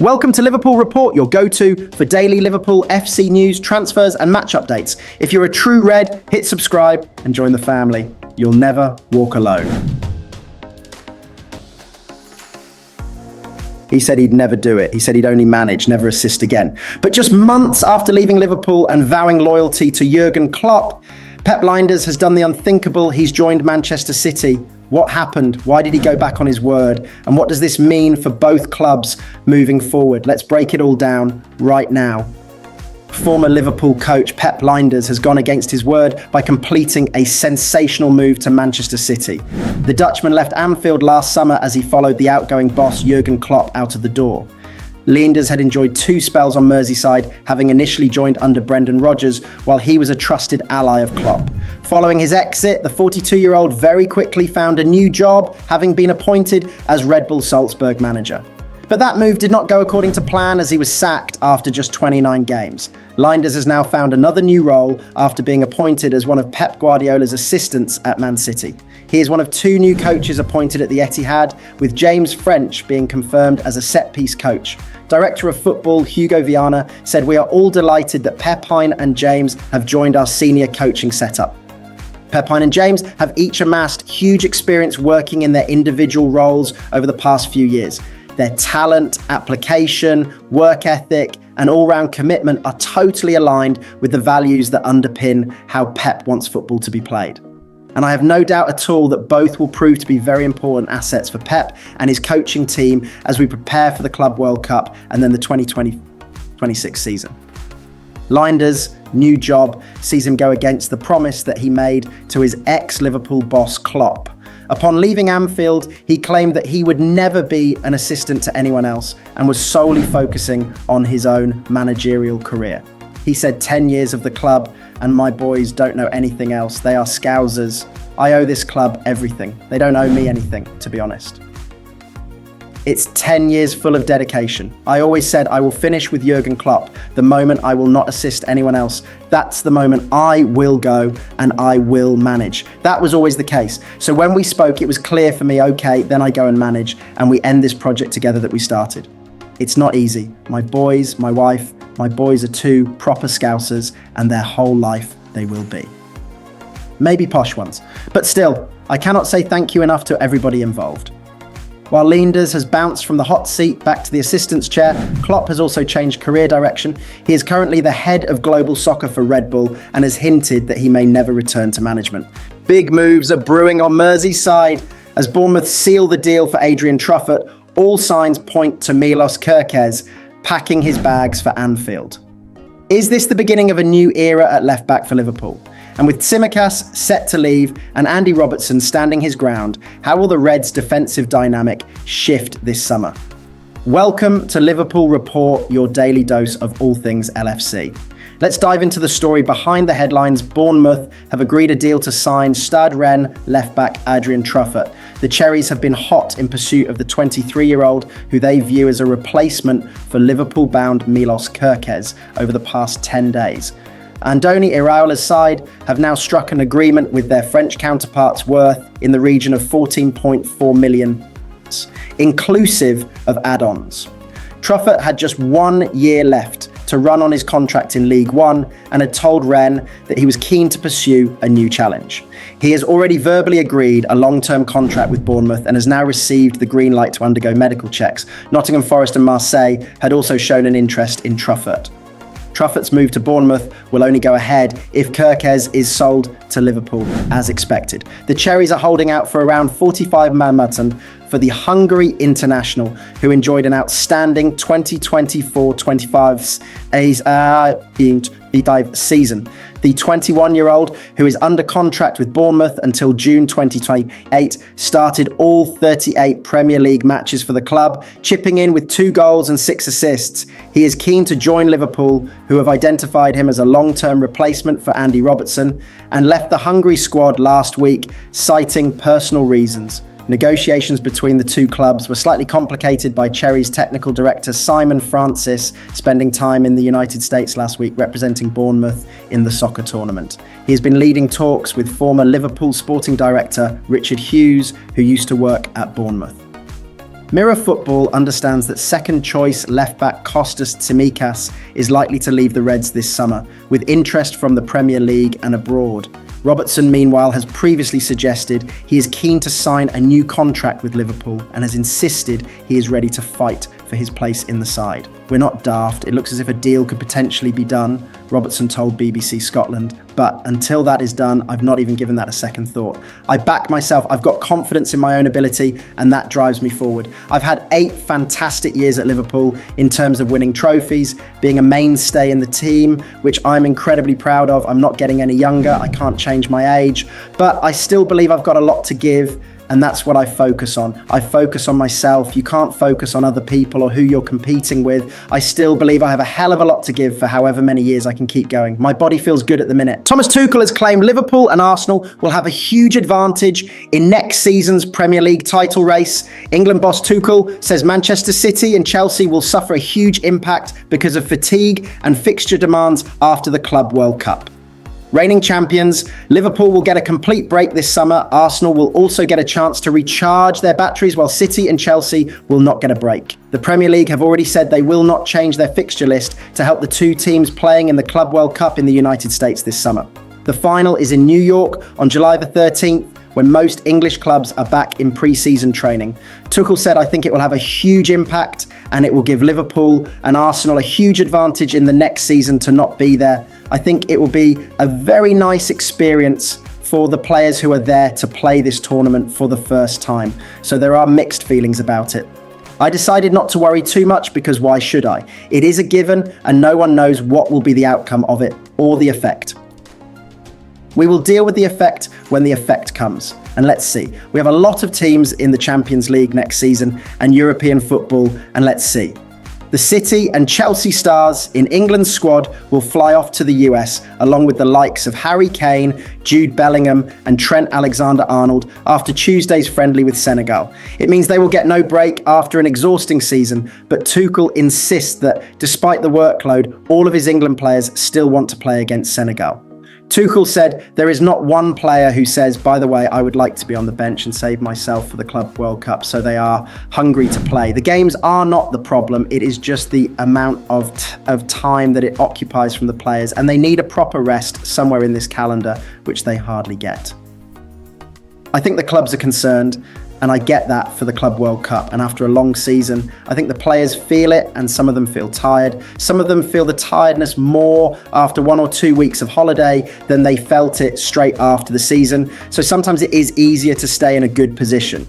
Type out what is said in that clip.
Welcome to Liverpool Report, your go-to for daily Liverpool FC news, transfers and match updates. If you're a true Red, hit subscribe and join the family. You'll never walk alone. He said he'd never do it. He said he'd only manage, never assist again. But just months after leaving Liverpool and vowing loyalty to Jurgen Klopp, Pep Lijnders has done the unthinkable. He's joined Manchester City. What happened? Why did he go back on his word? And what does this mean for both clubs moving forward? Let's break it all down right now. Former Liverpool coach Pep Lijnders has gone against his word by completing a sensational move to Manchester City. The Dutchman left Anfield last summer as he followed the outgoing boss Jurgen Klopp out of the door. Lijnders had enjoyed 2 spells on Merseyside, having initially joined under Brendan Rodgers while he was a trusted ally of Klopp. Following his exit, the 42-year-old very quickly found a new job, having been appointed as Red Bull Salzburg manager. But that move did not go according to plan as he was sacked after just 29 games. Lijnders has now found another new role after being appointed as one of Pep Guardiola's assistants at Man City. He is one of 2 new coaches appointed at the ETIHAD, with James French being confirmed as a set-piece coach. Director of Football Hugo Viana said, "We are all delighted that Pepijn and James have joined our senior coaching setup." Pepijn and James have each amassed huge experience working in their individual roles over the past few years. Their talent, application, work ethic, and all-round commitment are totally aligned with the values that underpin how Pep wants football to be played. And I have no doubt at all that both will prove to be very important assets for Pep and his coaching team as we prepare for the Club World Cup and then the 2020-26 season. Lijnders' new job sees him go against the promise that he made to his ex-Liverpool boss Klopp. Upon leaving Anfield, he claimed that he would never be an assistant to anyone else and was solely focusing on his own managerial career. He said 10 years of the club and my boys don't know anything else. They are Scousers. I owe this club everything. They don't owe me anything, to be honest. It's 10 years full of dedication. I always said I will finish with Jurgen Klopp the moment I will not assist anyone else. That's the moment I will go and I will manage. That was always the case. So when we spoke, it was clear for me, okay, then I go and manage and we end this project together that we started. It's not easy. My boys, my wife, my boys are 2 proper Scousers and their whole life they will be. Maybe posh ones, but still, I cannot say thank you enough to everybody involved. While Lijnders has bounced from the hot seat back to the assistant's chair, Klopp has also changed career direction. He is currently the head of global soccer for Red Bull and has hinted that he may never return to management. Big moves are brewing on Merseyside as Bournemouth seal the deal for Adrian Truffert. All signs point to Milos Kerkez packing his bags for Anfield. Is this the beginning of a new era at left-back for Liverpool? And with Tsimikas set to leave and Andy Robertson standing his ground, how will the Reds' defensive dynamic shift this summer? Welcome to Liverpool Report, your daily dose of all things LFC. Let's dive into the story behind the headlines. Bournemouth have agreed a deal to sign Stade Rennes left-back Adrian Truffert. The Cherries have been hot in pursuit of the 23-year-old, who they view as a replacement for Liverpool-bound Milos Kerkez over the past 10 days. Andoni Iraola's side have now struck an agreement with their French counterparts worth in the region of 14.4 million, inclusive of add-ons. Truffert had just 1 year left to run on his contract in League One and had told Rennes that he was keen to pursue a new challenge. He has already verbally agreed a long-term contract with Bournemouth and has now received the green light to undergo medical checks. Nottingham Forest and Marseille had also shown an interest in Truffert. Truffert's move to Bournemouth will only go ahead if Kerkez is sold to Liverpool as expected. The Cherries are holding out for around 45 million for the Hungary international, who enjoyed an outstanding 2024-25 season. The 21-year-old, who is under contract with Bournemouth until June 2028, started all 38 Premier League matches for the club, chipping in with 2 goals and 6 assists. He is keen to join Liverpool, who have identified him as a long-term replacement for Andy Robertson, and left the Hungary squad last week, citing personal reasons. Negotiations between the 2 clubs were slightly complicated by Cherries technical director Simon Francis spending time in the United States last week representing Bournemouth in the soccer tournament. He has been leading talks with former Liverpool sporting director Richard Hughes, who used to work at Bournemouth. Mirror Football understands that second-choice left-back Kostas Tsimikas is likely to leave the Reds this summer, with interest from the Premier League and abroad. Robertson, meanwhile, has previously suggested he is keen to sign a new contract with Liverpool and has insisted he is ready to fight for his place in the side. We're not daft. It looks as if a deal could potentially be done, Robertson told BBC Scotland. But until that is done, I've not even given that a second thought. I back myself. I've got confidence in my own ability, and that drives me forward. I've had 8 fantastic years at Liverpool in terms of winning trophies, being a mainstay in the team, which I'm incredibly proud of. I'm not getting any younger. I can't change my age, but I still believe I've got a lot to give. And that's what I focus on. I focus on myself. You can't focus on other people or who you're competing with. I still believe I have a hell of a lot to give for however many years I can keep going. My body feels good at the minute. Thomas Tuchel has claimed Liverpool and Arsenal will have a huge advantage in next season's Premier League title race. England boss Tuchel says Manchester City and Chelsea will suffer a huge impact because of fatigue and fixture demands after the Club World Cup. Reigning champions, Liverpool will get a complete break this summer. Arsenal will also get a chance to recharge their batteries, while City and Chelsea will not get a break. The Premier League have already said they will not change their fixture list to help the 2 teams playing in the Club World Cup in the United States this summer. The final is in New York on July the 13th, when most English clubs are back in pre-season training. Tuchel said, I think it will have a huge impact and it will give Liverpool and Arsenal a huge advantage in the next season to not be there. I think it will be a very nice experience for the players who are there to play this tournament for the first time. So there are mixed feelings about it. I decided not to worry too much because why should I? It is a given and no one knows what will be the outcome of it or the effect. We will deal with the effect when the effect comes. And let's see. We have a lot of teams in the Champions League next season and European football, and let's see. The City and Chelsea stars in England's squad will fly off to the US, along with the likes of Harry Kane, Jude Bellingham and Trent Alexander-Arnold after Tuesday's friendly with Senegal. It means they will get no break after an exhausting season, but Tuchel insists that despite the workload, all of his England players still want to play against Senegal. Tuchel said there is not one player who says, by the way, I would like to be on the bench and save myself for the Club World Cup, so they are hungry to play. The games are not the problem, it is just the amount of time that it occupies from the players, and they need a proper rest somewhere in this calendar, which they hardly get. I think the clubs are concerned, and I get that for the Club World Cup. And after a long season, I think the players feel it and some of them feel tired. Some of them feel the tiredness more after 1 or 2 weeks of holiday than they felt it straight after the season. So sometimes it is easier to stay in a good position.